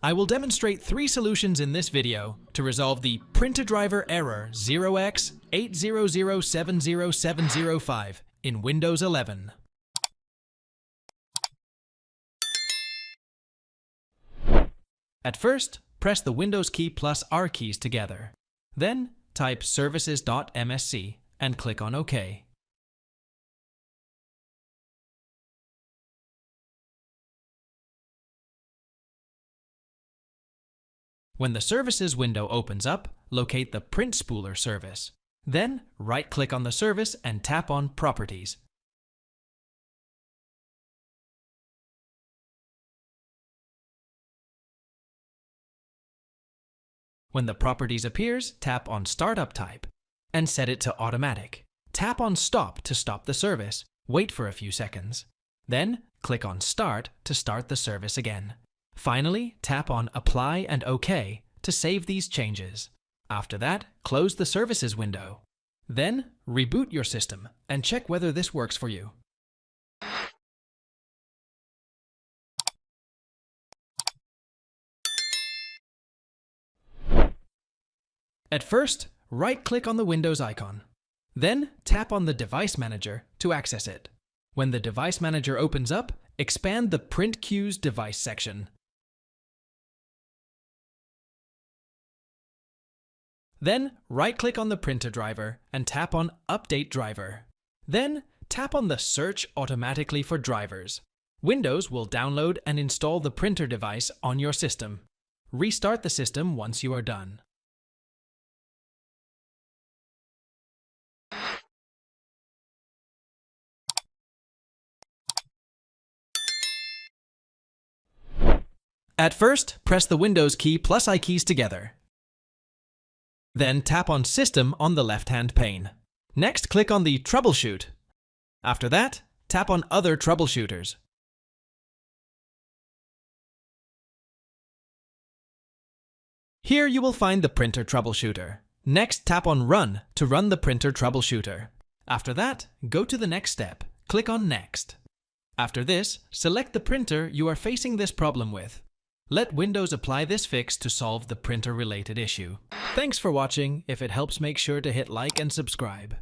I will demonstrate 3 solutions in this video to resolve the printer driver error 0x80070705 in Windows 11. At first, press the Windows key plus R keys together. Then, type services.msc and click on OK. When the Services window opens up, locate the Print Spooler service. Then, right-click on the service and tap on Properties. When the Properties appears, tap on Startup Type and set it to Automatic. Tap on Stop to stop the service. Wait for a few seconds. Then, click on Start to start the service again. Finally, tap on Apply and OK to save these changes. After that, close the Services window. Then, reboot your system and check whether this works for you. At first, right-click on the Windows icon. Then, tap on the Device Manager to access it. When the Device Manager opens up, expand the Print Queues Device section. Then, right-click on the printer driver and tap on Update Driver. Then, tap on the Search automatically for drivers. Windows will download and install the printer device on your system. Restart the system once you are done. At first, press the Windows key plus I keys together. Then tap on System on the left-hand pane. Next, click on the Troubleshoot. After that, tap on Other Troubleshooters. Here you will find the Printer Troubleshooter. Next, tap on Run to run the Printer Troubleshooter. After that, go to the next step. Click on Next. After this, select the printer you are facing this problem with. Let Windows apply this fix to solve the printer-related issue. Thanks for watching. If it helps, make sure to hit like and subscribe.